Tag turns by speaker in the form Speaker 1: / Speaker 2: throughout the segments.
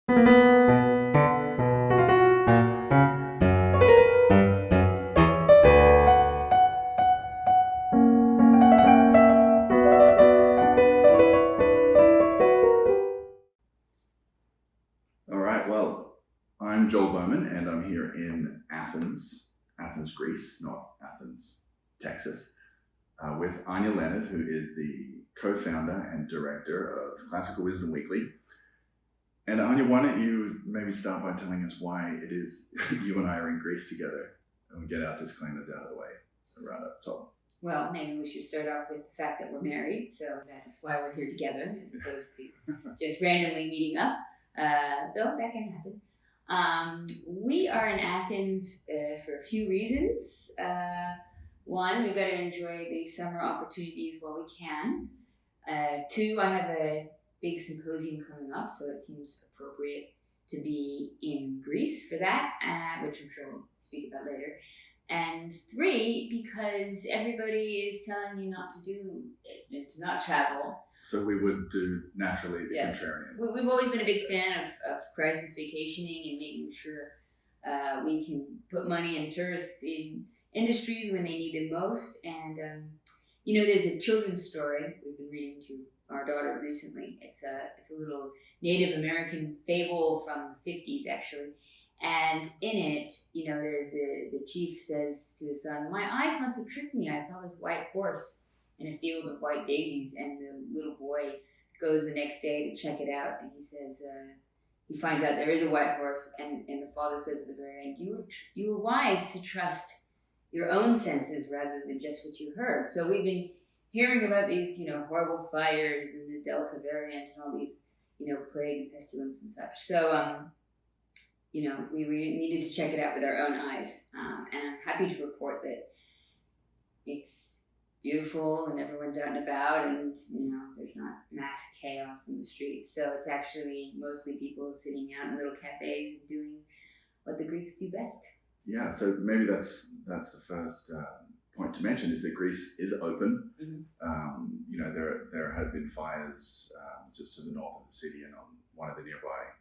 Speaker 1: All right, well, I'm Joel Bowman, and I'm here in Athens, Greece, not Athens, Texas, with Anya Leonard, who is the co-founder and director of Classical Wisdom Weekly. And Anya, why don't you maybe start by telling us why it is you and I are in Greece together, and we get our disclaimers out of the way right up top.
Speaker 2: Well, maybe we should start off with the fact that we're married, so that's why we're here together, as opposed to just randomly meeting up. Though that can happen. We are in Athens for a few reasons. One, we've got to enjoy the summer opportunities while we can. Two, I have a big symposium coming up, so it seems appropriate to be in Greece for that, which I'm sure we'll speak about later. And three, because everybody is telling you not to do it, to not travel.
Speaker 1: So we would do naturally the contrarian.
Speaker 2: We've always been a big fan of crisis vacationing and making sure we can put money in tourists in industries when they need it most. And, there's a children's story we've been reading to our daughter recently. It's a little Native American fable from the 50s, actually. And in it, there's the chief says to his son, "My eyes must have tricked me. I saw this white horse in a field of white daisies," and the little boy goes the next day to check it out, and he says, he finds out there is a white horse, and the father says at the very end, you were wise to trust your own senses rather than just what you heard. So we've been hearing about these, horrible fires and the Delta variant and all these, plague and pestilence and such. So, we needed to check it out with our own eyes, and I'm happy to report that it's beautiful and everyone's out and about, and there's not mass chaos in the streets. So it's actually mostly people sitting out in little cafes and doing what the Greeks do best.
Speaker 1: Yeah, so maybe that's the first point to mention, is that Greece is open. Mm-hmm. There had been fires just to the north of the city and on one of the nearby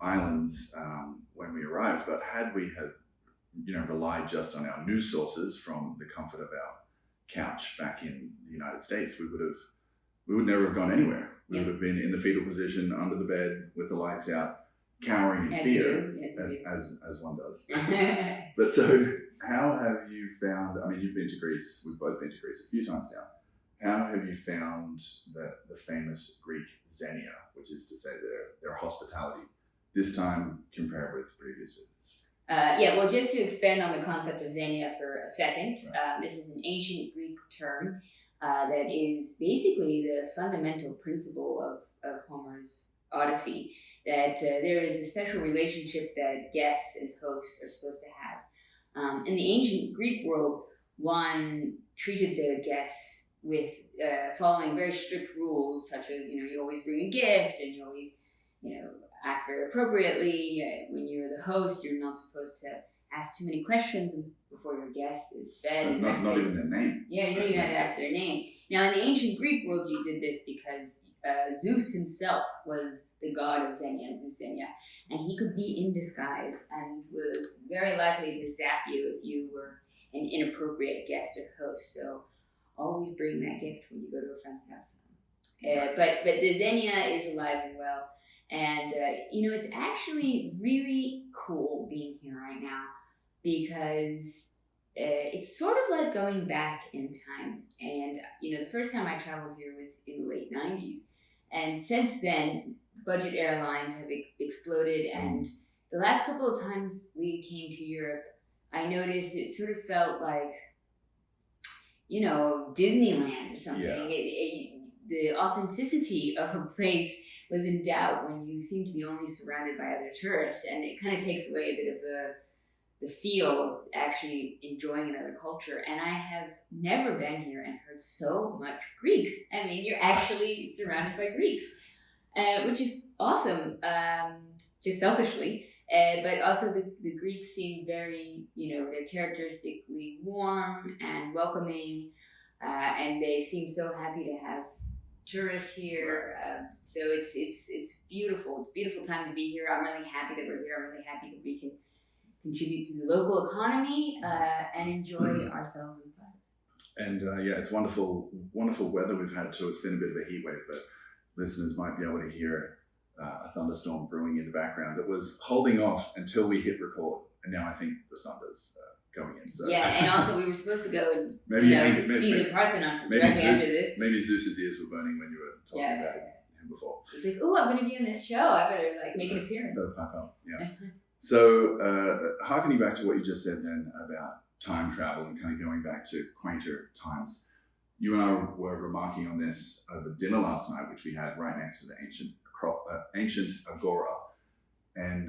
Speaker 1: islands when we arrived. But had we relied just on our news sources from the comfort of our couch back in the United States, we would never have gone anywhere. We would have been in the fetal position under the bed with the lights out, cowering in fear, as one does. But so, how have you found? I mean, you've been to Greece. We've both been to Greece a few times now. How have you found the famous Greek Xenia, which is to say their hospitality, this time compared with previous visits?
Speaker 2: Well, just to expand on the concept of Xenia for a second, right. This is an ancient Greek term that is basically the fundamental principle of Homer's Odyssey, that there is a special relationship that guests and hosts are supposed to have. In the ancient Greek world, one treated their guests with following very strict rules, such as, you always bring a gift, and you always, act very appropriately. When you're the host, you're not supposed to ask too many questions before your guest is fed.
Speaker 1: Not even their name.
Speaker 2: Yeah, you don't even have to ask their name. Now, in the ancient Greek world, you did this because Zeus himself was the god of Xenia, Xenia, and he could be in disguise and was very likely to zap you if you were an inappropriate guest or host. So always bring that gift when you go to a friend's house. But the Xenia is alive and well. And, it's actually really cool being here right now, because it's sort of like going back in time. And, the first time I traveled here was in the late 90s. And since then, budget airlines have exploded. And the last couple of times we came to Europe, I noticed it sort of felt like, Disneyland or something.
Speaker 1: Yeah.
Speaker 2: The authenticity of a place was in doubt when you seem to be only surrounded by other tourists, and it kind of takes away a bit of the feel of actually enjoying another culture. And I have never been here and heard so much Greek. I mean, you're actually surrounded by Greeks, which is awesome, just selfishly. But also the Greeks seem very, they're characteristically warm and welcoming, and they seem so happy to have tourists here. So it's beautiful. It's a beautiful time to be here. I'm really happy that we're here. I'm really happy that we can contribute to the local economy and enjoy ourselves in the process.
Speaker 1: And it's wonderful weather we've had too. It's been a bit of a heat wave, but listeners might be able to hear a thunderstorm brewing in the background that was holding off until we hit record. And now I think the thunder's going in. So.
Speaker 2: Yeah, and also we were supposed to go and see the Parthenon directly after this.
Speaker 1: Maybe Zeus's ears were burning when you were talking about him before.
Speaker 2: It's like, oh, I'm going to be on this show. I better make an appearance.
Speaker 1: Better pipe up, yeah. So, harkening back to what you just said then about time travel and kind of going back to quainter times, you and I were remarking on this over dinner last night, which we had right next to the ancient agora, and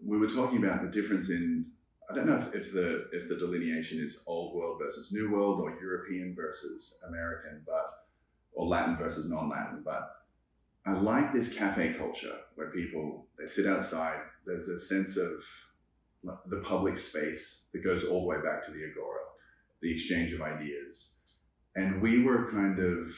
Speaker 1: we were talking about the difference in, I don't know if the delineation is old world versus new world, or European versus American, or Latin versus non-Latin, but I like this cafe culture where people, they sit outside. There's a sense of the public space that goes all the way back to the agora, the exchange of ideas. And we were kind of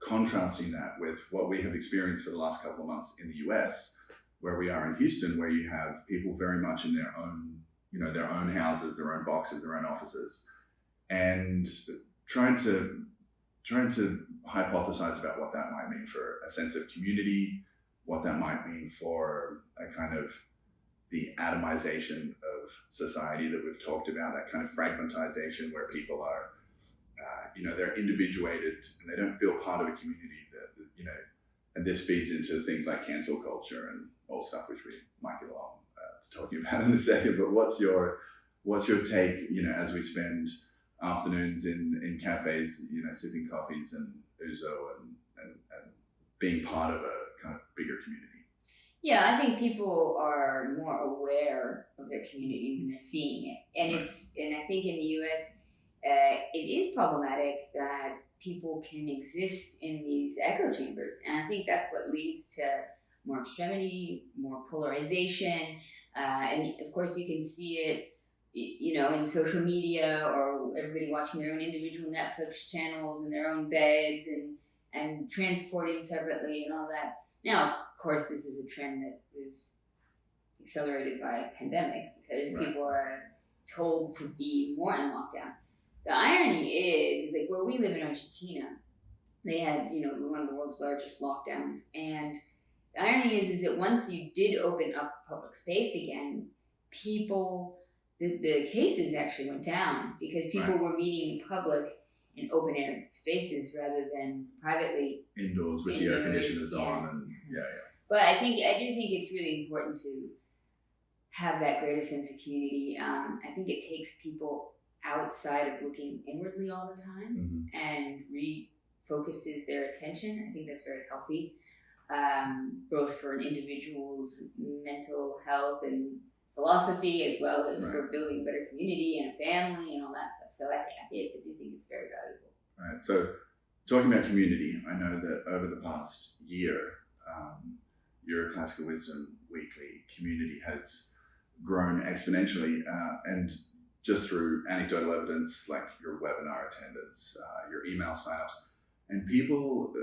Speaker 1: contrasting that with what we have experienced for the last couple of months in the US, where we are in Houston, where you have people very much in their own houses, their own boxes, their own offices, and trying to hypothesize about what that might mean for a sense of community, what that might mean for a kind of the atomization of society that we've talked about, that kind of fragmentization where people are, they're individuated and they don't feel part of a community and this feeds into things like cancel culture and all stuff, which we might get along to talking about in a second. But what's your take, as we spend afternoons in cafes, sipping coffees and ouzo and being part of a kind of bigger community?
Speaker 2: Yeah, I think people are more aware of their community when they're seeing it, and I think in the U.S. It is problematic that people can exist in these echo chambers, and I think that's what leads to more extremity, more polarization, and of course you can see it, in social media, or everybody watching their own individual Netflix channels in their own beds and transporting separately and all that. Now, of course, this is a trend that was accelerated by a pandemic because people are told to be more in lockdown. The irony is like where we live in Argentina, they had, one of the world's largest lockdowns. And the irony is that once you did open up public space again, the cases actually went down because people were meeting in public in open air spaces rather than privately
Speaker 1: indoors with the air conditioners on and
Speaker 2: But I do think it's really important to have that greater sense of community. I think it takes people outside of looking inwardly all the time and refocuses their attention. I think that's very healthy, both for an individual's mental health and philosophy, as well as for building a better community and a family and all that stuff. So I do think it's very valuable.
Speaker 1: Right. So talking about community, I know that over the past year, your Classical Wisdom Weekly community has grown exponentially, and just through anecdotal evidence like your webinar attendance, your email signups, and people,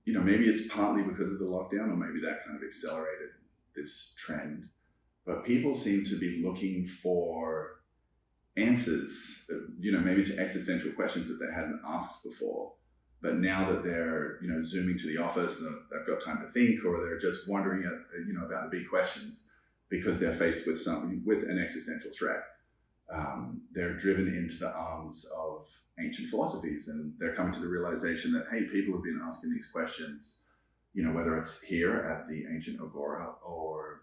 Speaker 1: maybe it's partly because of the lockdown, or maybe that kind of accelerated this trend, but people seem to be looking for answers, maybe to existential questions that they hadn't asked before. But now that they're, zooming to the office and they've got time to think, or they're just wondering, about the big questions because they're faced with an existential threat, they're driven into the arms of ancient philosophies, and they're coming to the realization that, hey, people have been asking these questions, whether it's here at the ancient agora or,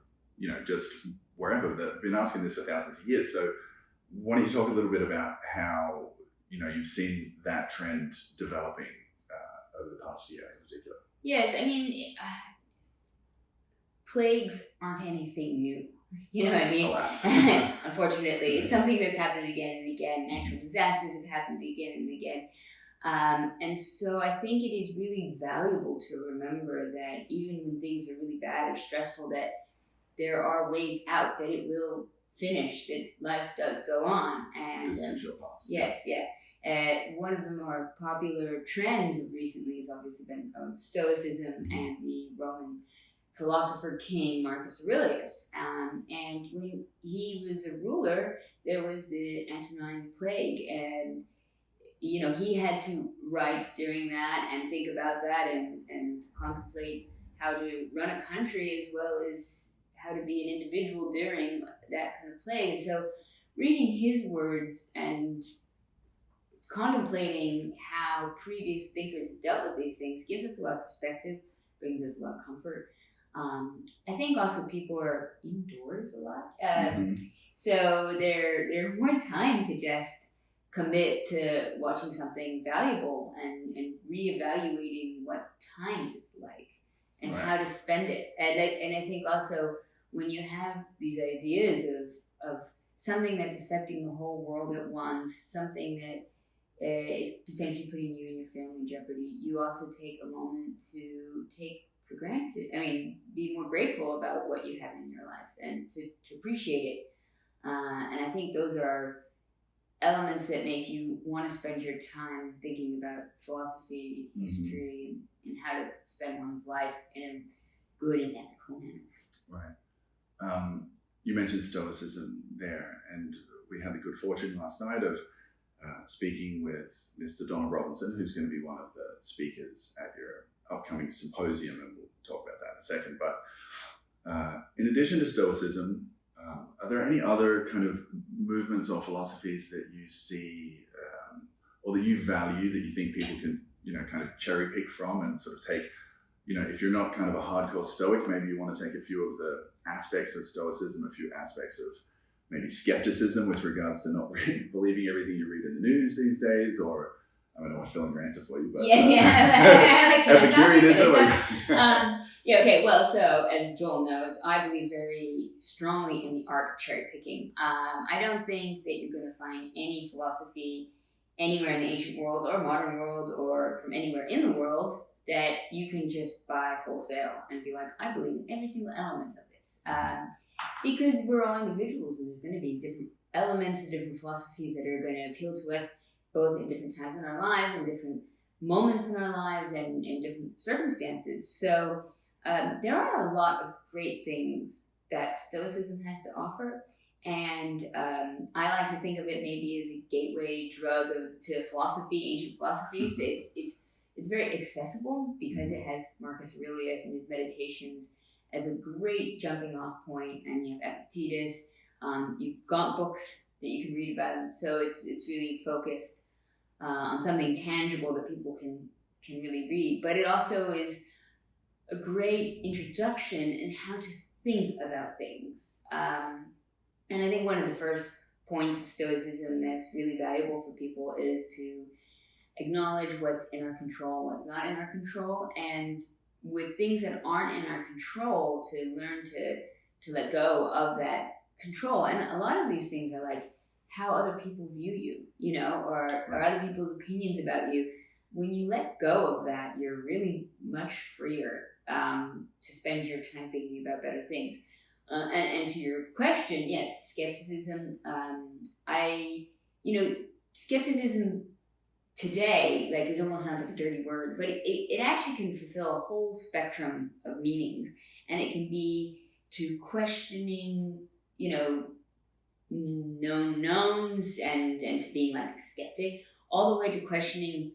Speaker 1: just wherever, they've been asking this for thousands of years. So why don't you talk a little bit about how, you've seen that trend developing over the past year in particular?
Speaker 2: Yes, I mean, plagues aren't anything new. You know what I mean?
Speaker 1: Alas.
Speaker 2: Unfortunately, it's something that's happened again and again. Natural disasters have happened again and again. And so I think it is really valuable to remember that even when things are really bad or stressful, that there are ways out, that it will finished, that life does go on. And
Speaker 1: This too shall pass.
Speaker 2: yes, yeah. One of the more popular trends of recently has obviously been Stoicism and the Roman philosopher king Marcus Aurelius. And when he was a ruler, there was the Antonine Plague, and he had to write during that and think about that and contemplate how to run a country as well as how to be an individual during that kind of plague. And so reading his words and contemplating how previous thinkers have dealt with these things gives us a lot of perspective, brings us a lot of comfort. I think also people are indoors a lot. So they're more time to just commit to watching something valuable and reevaluating what time is like and how to spend it. And I think also when you have these ideas of something that's affecting the whole world at once, something that is potentially putting you and your family in jeopardy, you also take a moment to take for granted. I mean, be more grateful about what you have in your life and to appreciate it. And I think those are elements that make you want to spend your time thinking about philosophy, history, and how to spend one's life in a good and ethical manner.
Speaker 1: Right. You mentioned Stoicism there, and we had the good fortune last night of speaking with Mr. Donald Robinson, who's going to be one of the speakers at your upcoming symposium, and we'll talk about that in a second. But in addition to Stoicism, are there any other kind of movements or philosophies that you see or that you value that you think people can, kind of cherry pick from and sort of take, if you're not kind of a hardcore Stoic, maybe you want to take a few of the aspects of Stoicism, a few aspects of maybe skepticism with regards to not believing everything you read in the news these days, or I don't want to fill in your answer for you, but Epicureanism.
Speaker 2: Okay. Well, so as Joel knows, I believe very strongly in the art of cherry picking. I don't think that you're going to find any philosophy anywhere in the ancient world or modern world or from anywhere in the world that you can just buy wholesale and be like, I believe in every single element of this. Because we're all individuals, and there's going to be different elements and different philosophies that are going to appeal to us both in different times in our lives and different moments in our lives and in different circumstances. So there are a lot of great things that Stoicism has to offer. And I like to think of it maybe as a gateway drug to philosophy, ancient philosophies. It's very accessible because it has Marcus Aurelius and his meditations as a great jumping off point, and you have Epictetus. You've got books that you can read about them, so it's really focused on something tangible that people can really read. But it also is a great introduction in how to think about things. And I think one of the first points of Stoicism that's really valuable for people is to acknowledge what's in our control, what's not in our control, and with things that aren't in our control, to learn to let go of that control. And a lot of these things are like how other people view you, or other people's opinions about you. When you let go of that, you're really much freer to spend your time thinking about better things. And to your question, yes, skepticism. Skepticism today, it almost sounds like a dirty word, but it actually can fulfill a whole spectrum of meanings. And it can be to questioning, known knowns and to being like a skeptic, all the way to questioning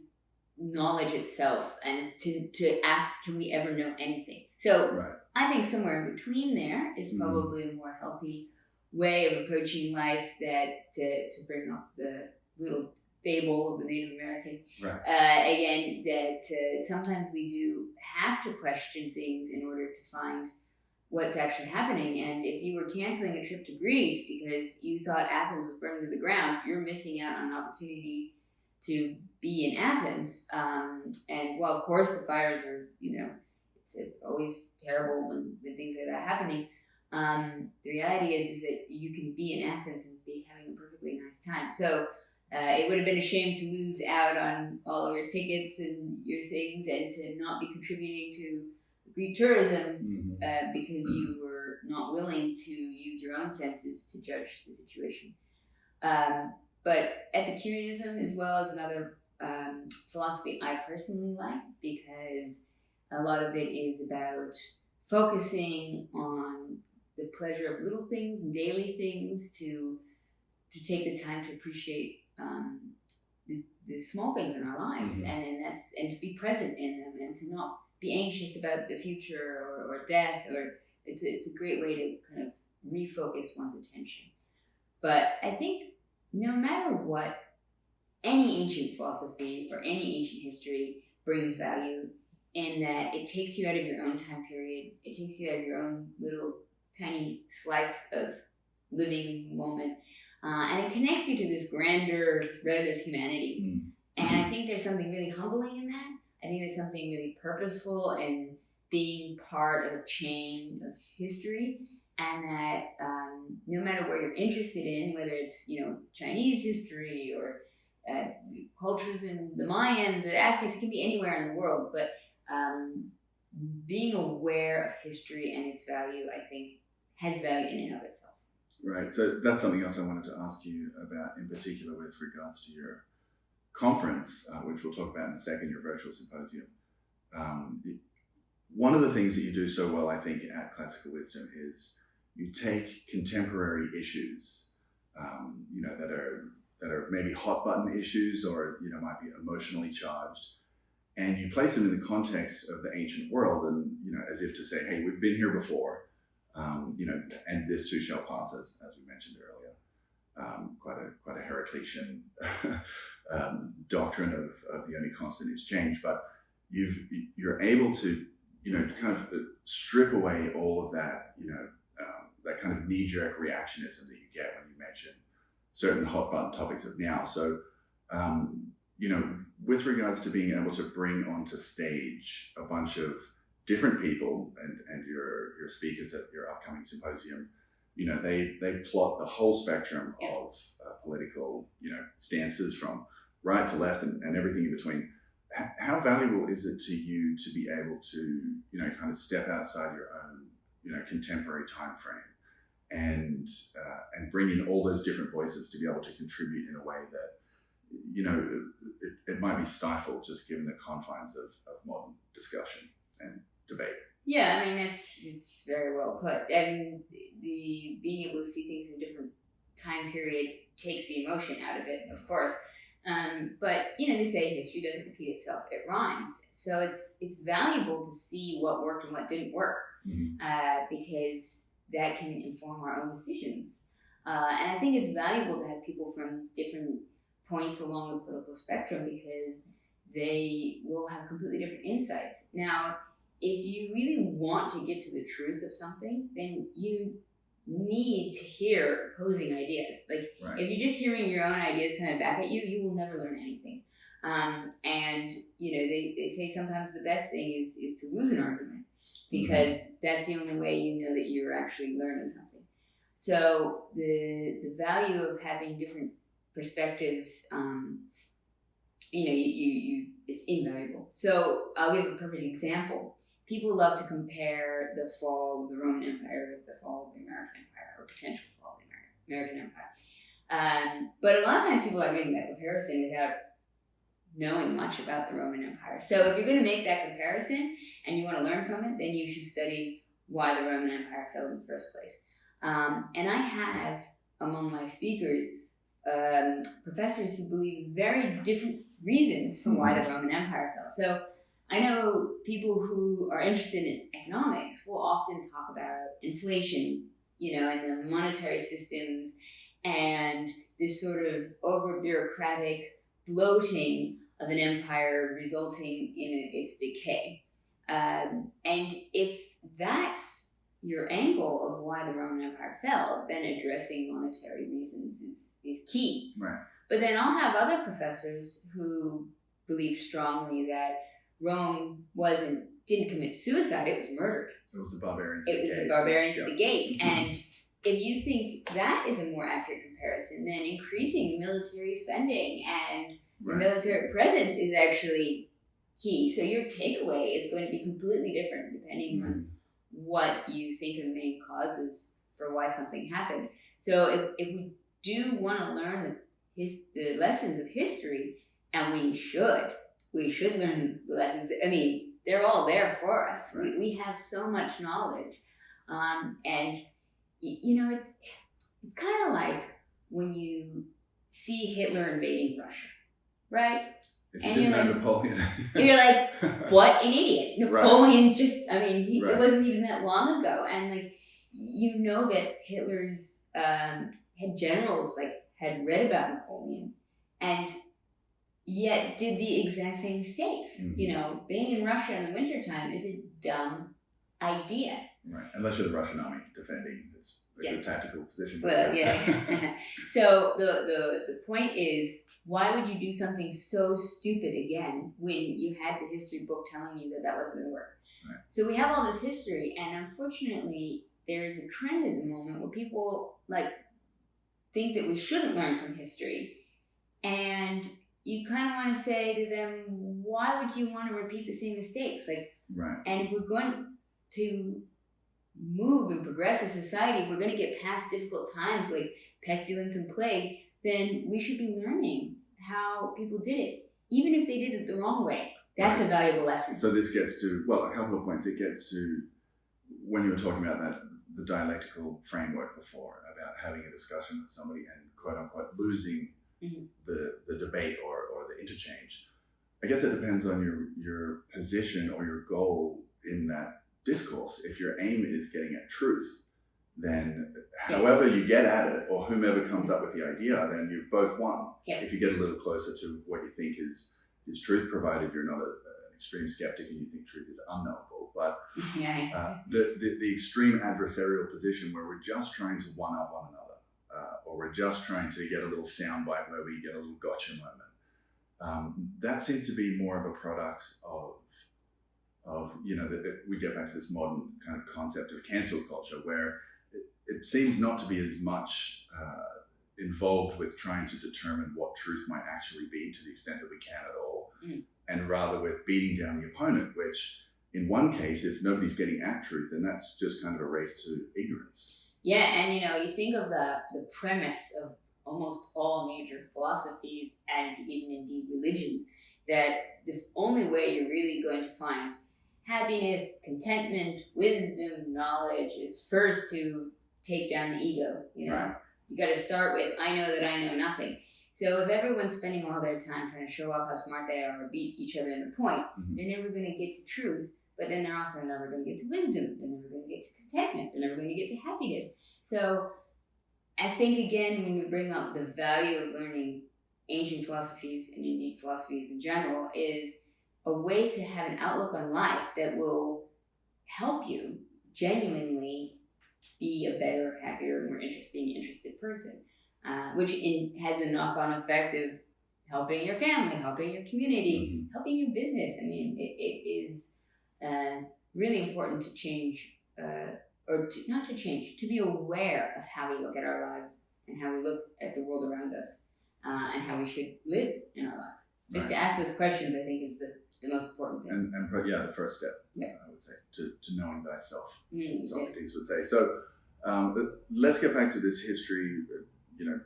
Speaker 2: knowledge itself and to ask, can we ever know anything? So right. I think somewhere in between there is probably a more healthy way of approaching life, that to bring up the little fable of the Native American. Right. Again, that sometimes we do have to question things in order to find what's actually happening. And if you were canceling a trip to Greece because you thought Athens was burning to the ground, you're missing out on an opportunity to be in Athens. And while of course the fires are, it's always terrible when things like that are happening. The reality is that you can be in Athens and be having a perfectly nice time. So it would have been a shame to lose out on all of your tickets and your things and to not be contributing to the Greek tourism because you were not willing to use your own senses to judge the situation. But Epicureanism as well is another philosophy I personally like, because a lot of it is about focusing on the pleasure of little things and daily things, to take the time to appreciate the small things in our lives, and to be present in them, and to not be anxious about the future or death, or it's a great way to kind of refocus one's attention. But I think no matter what, any ancient philosophy or any ancient history brings value in that it takes you out of your own time period, it takes you out of your own little tiny slice of living moment, and it connects you to this grander thread of humanity. And I think there's something really humbling in that. I think there's something really purposeful in being part of a chain of history, and that no matter what you're interested in, whether it's Chinese history or cultures in the Mayans or the Aztecs, it can be anywhere in the world, but being aware of history and its value, I think, has value in and of itself.
Speaker 1: Right. So that's something else I wanted to ask you about in particular with regards to your conference, which we'll talk about in a second, your virtual symposium. One of the things that you do so well, I think, at Classical Wisdom is you take contemporary issues, that are maybe hot button issues or might be emotionally charged, and you place them in the context of the ancient world, and as if to say, hey, we've been here before, and this too shall pass, as we mentioned earlier. Quite a Heraclitean doctrine of the only constant is change, but you're able to kind of strip away all of that that kind of knee-jerk reactionism that you get when you mention certain hot button topics of now. So with regards to being able to bring onto stage a bunch of different people and your speakers at your upcoming symposium, they plot the whole spectrum of political stances from right to left and everything in between. How valuable is it to you to be able to kind of step outside your own contemporary time frame and bring in all those different voices to be able to contribute in a way that it might be stifled just given the confines of modern discussion and debate?
Speaker 2: Yeah, I mean, it's very well put. And the being able to see things in a different time period takes the emotion out of it, of course. But they say history doesn't repeat itself; it rhymes. So it's valuable to see what worked and what didn't work, because that can inform our own decisions. And I think it's valuable to have people from different points along the political spectrum, because they will have completely different insights. Now, if you really want to get to the truth of something, then you need to hear opposing ideas. Like, if you're just hearing your own ideas coming back at you, you will never learn anything. And they say sometimes the best thing is to lose an argument, because that's the only way you know that you're actually learning something. So the value of having different perspectives, it's invaluable. So I'll give a perfect example. People love to compare the fall of the Roman Empire with the fall of the American Empire, or potential fall of the American Empire. But a lot of times people are making that comparison without knowing much about the Roman Empire. So if you're going to make that comparison and you want to learn from it, then you should study why the Roman Empire fell in the first place. And I have, among my speakers, professors who believe very different reasons for why the Roman Empire fell. So I know people who are interested in economics will often talk about inflation, and the monetary systems and this sort of over-bureaucratic bloating of an empire resulting in its decay. And if that's your angle of why the Roman Empire fell, then addressing monetary reasons is key.
Speaker 1: Right.
Speaker 2: But then I'll have other professors who believe strongly that Rome didn't commit suicide, it was murdered.
Speaker 1: It was the barbarians.
Speaker 2: At the gate. And if you think that is a more accurate comparison, then increasing military spending and the military presence is actually key. So your takeaway is going to be completely different depending on what you think are the main causes for why something happened. So if we do want to learn the lessons of history, and we should learn the lessons. I mean, they're all there for us.
Speaker 1: Right.
Speaker 2: We have so much knowledge, and you know, it's kind of like when you see Hitler invading Russia, right?
Speaker 1: If you didn't know Napoleon,
Speaker 2: you're like, what an idiot! Napoleon just, I mean, it wasn't even that long ago, and like, you know that Hitler's had generals had read about Napoleon, and yet did the exact same mistakes.
Speaker 1: Mm-hmm.
Speaker 2: You know, being in Russia in the wintertime is a dumb idea.
Speaker 1: Right, unless you're the Russian army defending this good tactical position.
Speaker 2: Well, yeah. So the point is, why would you do something so stupid again when you had the history book telling you that wasn't going to work?
Speaker 1: Right.
Speaker 2: So we have all this history, and unfortunately, there's a trend at the moment where people think that we shouldn't learn from history, and you kind of want to say to them, why would you want to repeat the same mistakes?
Speaker 1: Right.
Speaker 2: And if we're going to move and progress as society, if we're going to get past difficult times like pestilence and plague, then we should be learning how people did it, even if they did it the wrong way. That's a valuable lesson.
Speaker 1: So this gets to, a couple of points. It gets to, when you were talking about the dialectical framework before, about having a discussion with somebody and quote unquote losing the debate or the interchange. I guess it depends on your position or your goal in that discourse. If your aim is getting at truth, then however you get at it, or whomever comes up with the idea, then you've both won.
Speaker 2: Yep.
Speaker 1: If you get a little closer to what you think is truth, provided you're not an extreme skeptic and you think truth is unknowable. But the extreme adversarial position where we're just trying to one-up one another, or we're just trying to get a little soundbite where we get a little gotcha moment, that seems to be more of a product of that we get back to this modern kind of concept of cancel culture, where it seems not to be as much involved with trying to determine what truth might actually be, to the extent that we can at all, and rather with beating down the opponent, which in one case, if nobody's getting at truth, then that's just kind of a race to ignorance.
Speaker 2: Yeah, and you think of the premise of almost all major philosophies and even indeed religions, that the only way you're really going to find happiness, contentment, wisdom, knowledge is first to take down the ego.
Speaker 1: Right.
Speaker 2: You got to start with, I know that I know nothing. So if everyone's spending all their time trying to show off how smart they are or beat each other in the point, they're never going to get to truth, but then they're also never going to get to wisdom. They're never going to get to contentment. They're never going to get to happiness. So I think, again, when we bring up the value of learning ancient philosophies and indeed philosophies in general, is a way to have an outlook on life that will help you genuinely be a better, happier, more interested person, which has a knock-on effect of helping your family, helping your community, helping your business. I mean, it is really important to change, to be aware of how we look at our lives and how we look at the world around us, and how we should live in our lives. Just to ask those questions, I think, is the most important thing.
Speaker 1: And the first step, I would say, to knowing thyself, Socrates would say. So let's get back to this history,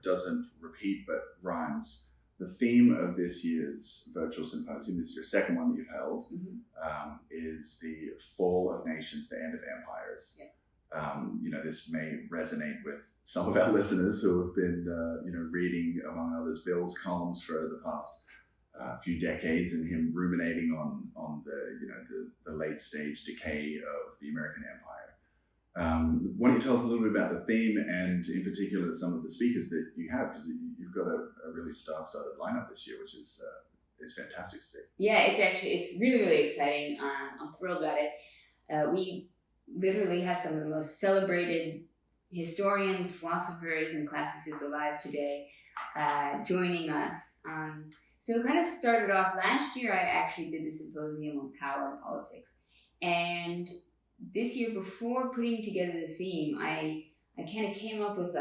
Speaker 1: doesn't repeat but rhymes. The theme of this year's virtual symposium, this is your second one that you've held, is the fall of nations, the end of empires. This may resonate with some of our listeners who have been, reading, among others, Bill's columns for the past few decades, and him ruminating on the late stage decay of the American empire. Why don't you tell us a little bit about the theme, and in particular some of the speakers that you have, because you've got a really star-studded lineup this year, which is fantastic to see. Yeah,
Speaker 2: it's really, really exciting. I'm thrilled about it. We literally have some of the most celebrated historians, philosophers, and classicists alive today joining us. So it kind of started off last year. I actually did the symposium on power and politics, and this year, before putting together the theme, I kind of came up with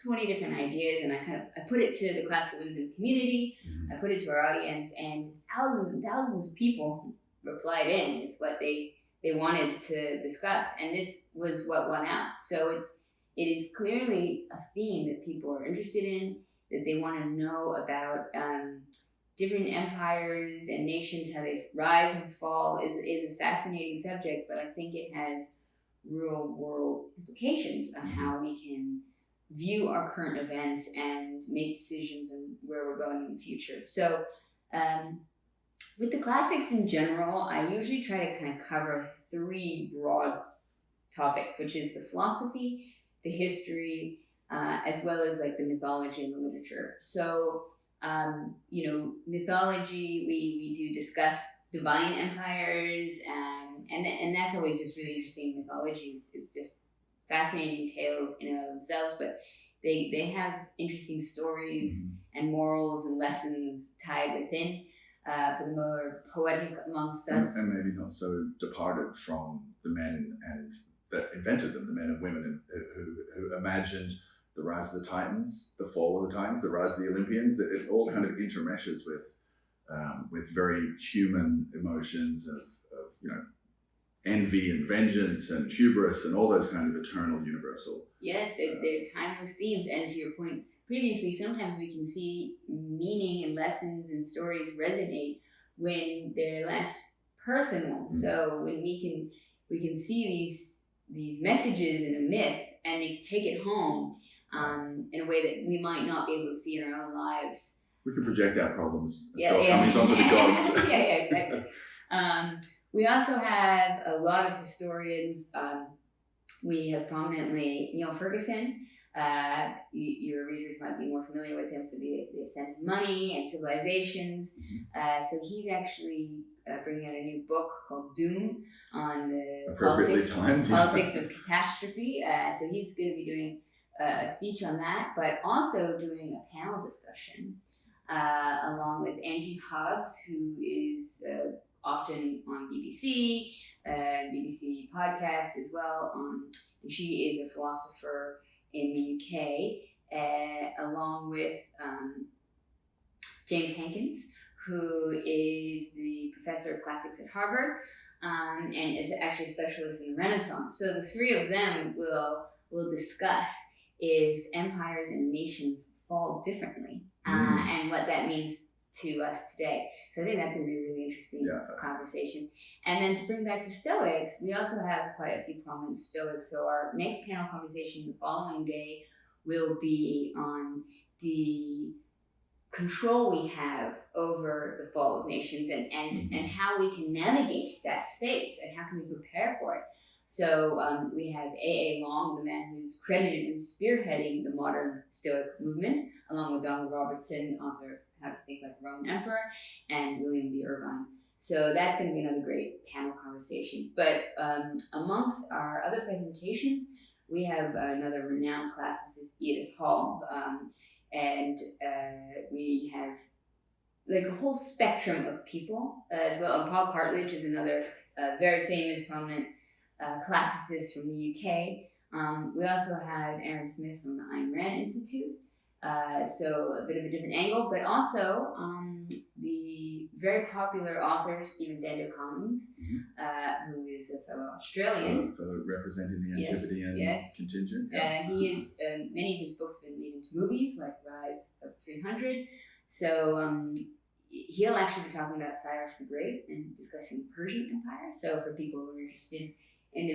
Speaker 2: 20 different ideas, and I put it to the classical wisdom community. I put it to our audience, and thousands and thousands of people replied in with what they wanted to discuss, and this was what won out. So it is clearly a theme that people are interested in, that they want to know about. Different empires and nations, how they rise and fall, is a fascinating subject, but I think it has real world implications on how we can view our current events and make decisions on where we're going in the future. So with the classics in general, I usually try to kind of cover 3 broad topics, which is the philosophy, the history, as well as like the mythology and the literature. So mythology, we do discuss divine empires, and that's always just really interesting. Mythology is just fascinating tales in and of themselves, but they have interesting stories and morals and lessons tied within, for the more poetic amongst us.
Speaker 1: And maybe not so departed from the men and that invented them, the men and women who imagined the rise of the Titans, the fall of the Titans, the rise of the Olympians, that it all kind of intermeshes with very human emotions of envy and vengeance and hubris and all those kind of eternal, universal.
Speaker 2: Yes, they're timeless themes. And to your point previously, sometimes we can see meaning and lessons and stories resonate when they're less personal. So when we can see these messages in a myth and they take it home in a way that we might not be able to see in our own lives.
Speaker 1: We can project our problems and shortcomings onto the gods.
Speaker 2: Exactly. We also have a lot of historians. We have prominently Niall Ferguson. Your readers might be more familiar with him for the Ascent of Money and Civilizations. So he's actually bringing out a new book called Doom on the politics of catastrophe. So he's going to be doing a speech on that, but also doing a panel discussion along with Angie Hobbs, who is often on BBC podcasts as well. And she is a philosopher in the UK, along with James Hankins, who is the professor of classics at Harvard, and is actually a specialist in the Renaissance. So the 3 of them will discuss if empires and nations fall differently, and what that means to us today. So I think that's going to be a really interesting conversation. And then to bring back to Stoics, we also have quite a few prominent Stoics. So our next panel conversation the following day will be on the control we have over the fall of nations and how we can navigate that space and how can we prepare for it. So we have A.A. Long, the man who's credited with spearheading the modern Stoic movement, along with Donald Robertson, author of How to Think Like a Roman Emperor, and William B. Irvine. So that's going to be another great panel conversation. But amongst our other presentations, we have another renowned classicist, Edith Hall, and we have like a whole spectrum of people as well. And Paul Cartledge is another very famous, prominent classicist from the UK. We also have Aaron Smith from the Ayn Rand Institute. So a bit of a different angle, but also the very popular author Stephen Dando Collins, who is a fellow Australian.
Speaker 1: Fellow representing the Antipodean contingent.
Speaker 2: He is, many of his books have been made into movies, like Rise of 300. So he'll actually be talking about Cyrus the Great and discussing the Persian Empire. So for people who are interested in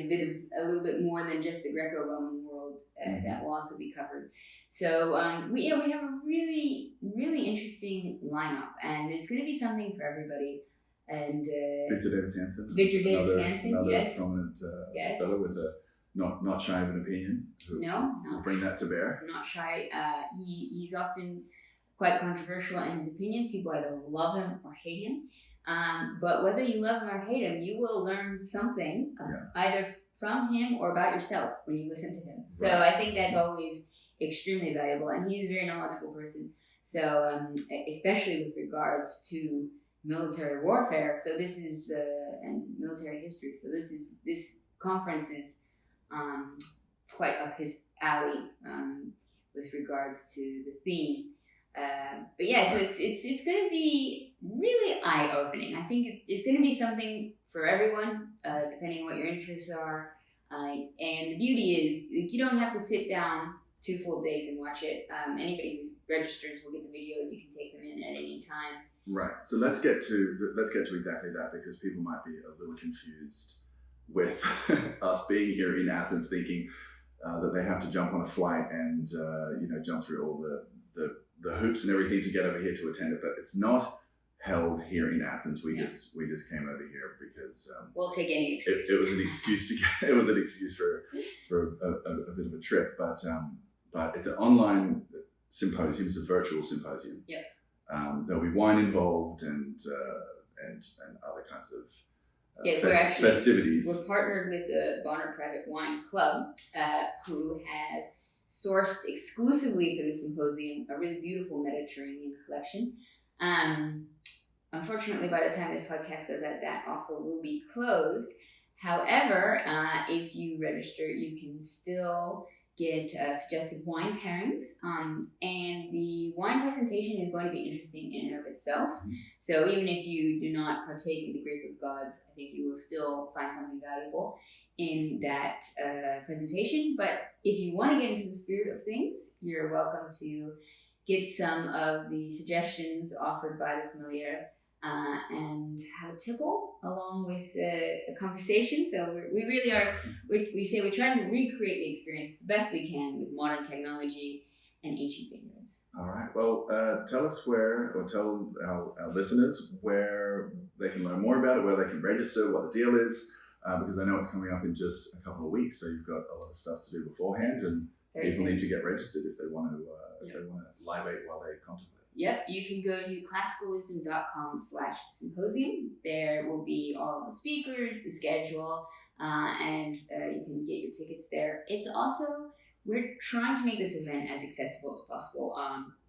Speaker 2: a little bit more than just the Greco-Roman world, that will also be covered. So we have a really, really interesting lineup, and it's going to be something for everybody. And
Speaker 1: Victor Davis Hanson.
Speaker 2: Another
Speaker 1: prominent fellow with a not shy of an opinion. Who bring that to bear.
Speaker 2: Not shy. He's often quite controversial in his opinions. People either love him or hate him. But whether you love him or hate him, you will learn something either from him or about yourself when you listen to him. So I think that's always extremely valuable, and he's a very knowledgeable person. So especially with regards to military warfare. So this is and military history. So this conference is quite up his alley. with regards to the theme. But yeah, so it's going to be really eye-opening. I think it's going to be something for everyone, depending on what your interests are. And the beauty is, like, you don't have to sit down 2 full days and watch it. Anybody who registers will get the videos. You can take them in at any time.
Speaker 1: Right. So let's get to exactly that, because people might be a little confused with us being here in Athens, thinking that they have to jump on a flight and jump through all the hoops and everything to get over here to attend it. But it's not held here in Athens. We just came over here because
Speaker 2: we'll take any excuse.
Speaker 1: It was an excuse to get. It was an excuse for a bit of a trip. But it's an online symposium. It's a virtual symposium.
Speaker 2: Yep.
Speaker 1: There'll be wine involved and other kinds of festivities.
Speaker 2: We're partnered with the Bonner Private Wine Club, who have sourced exclusively for the symposium a really beautiful Mediterranean collection. Unfortunately, by the time this podcast goes out, that offer will be closed. However, if you register, you can still get suggested wine pairings, and the wine presentation is going to be interesting in and of itself. Mm-hmm. So even if you do not partake in the Grape of Gods, I think you will still find something valuable in that presentation. But if you want to get into the spirit of things, you're welcome to get some of the suggestions offered by the sommelier and have a tipple along with a conversation. So we really are, we say we're trying to recreate the experience the best we can with modern technology and ancient vineyards.
Speaker 1: All right. Well, tell our listeners where they can learn more about it, where they can register, what the deal is, because I know it's coming up in just a couple of weeks, so you've got a lot of stuff to do beforehand, and people need to get registered if they want to libate while they contemplate.
Speaker 2: Yep, you can go to classicalwisdom.com/symposium. There will be all of the speakers, the schedule, and you can get your tickets there. It's also, we're trying to make this event as accessible as possible.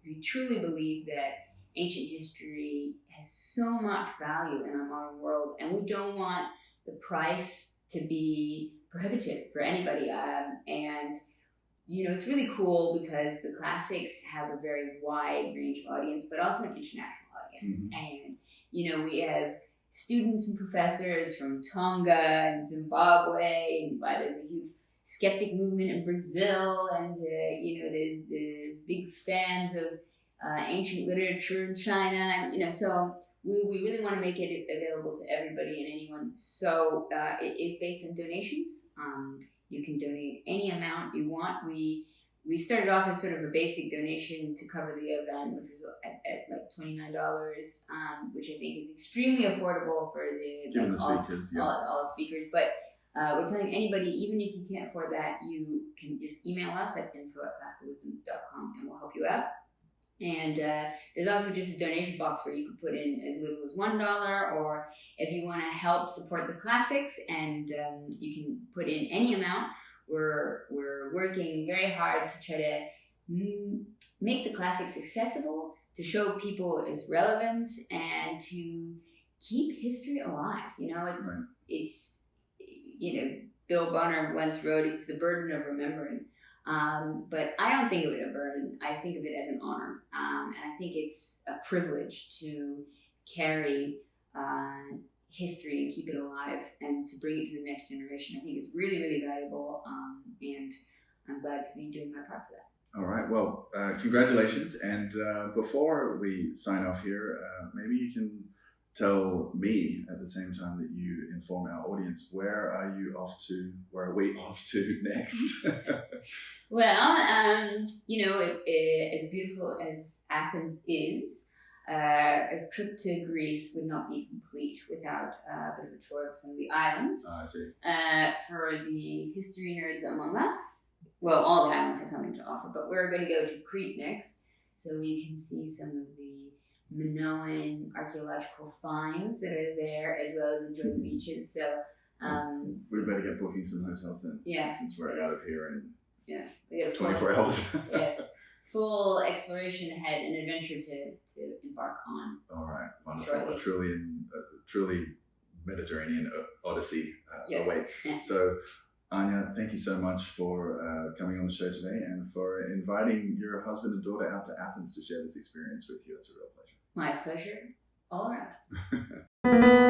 Speaker 2: We truly believe that ancient history has so much value in our modern world, and we don't want the price to be prohibitive for anybody. And it's really cool because the classics have a very wide range of audience, but also an international audience. Mm-hmm. And, we have students and professors from Tonga and Zimbabwe, and there's a huge skeptic movement in Brazil, and, there's big fans of ancient literature in China, and, so we really want to make it available to everybody and anyone. So it is based on donations. You can donate any amount you want. We started off as sort of a basic donation to cover the event, which was at like $29, which I think is extremely affordable for all the speakers. But we're telling anybody, even if you can't afford that, you can just email us at info@classicalwisdom.com and we'll help you out. And there's also just a donation box where you can put in as little as $1, or if you want to help support the classics, and you can put in any amount. We're working very hard to try to make the classics accessible, to show people its relevance, and to keep history alive. It's Bill Bonner once wrote, "It's the burden of remembering." But I don't think of it a burden. I think of it as an honor. And I think it's a privilege to carry history and keep it alive and to bring it to the next generation. I think it's really, really valuable. And I'm glad to be doing my part for that.
Speaker 1: All right. Well, congratulations. And before we sign off here, maybe you can tell me at the same time that you inform our audience, where are we off to next?
Speaker 2: Well, as beautiful as Athens is, a trip to Greece would not be complete without a bit of a tour of some of the islands.
Speaker 1: I see.
Speaker 2: For the history nerds among us, well, all the islands have something to offer, but we're going to go to Crete next, so we can see some of the Minoan archaeological finds that are there, as well as enjoy the beaches. So
Speaker 1: we better get booking some hotels then.
Speaker 2: Yeah.
Speaker 1: Since we're out of here in
Speaker 2: we got
Speaker 1: 24 hours.
Speaker 2: Full exploration ahead and adventure to embark on.
Speaker 1: All right, wonderful. A truly Mediterranean odyssey awaits. So Anya, thank you so much for coming on the show today and for inviting your husband and daughter out to Athens to share this experience with you. It's a real pleasure.
Speaker 2: My pleasure all around.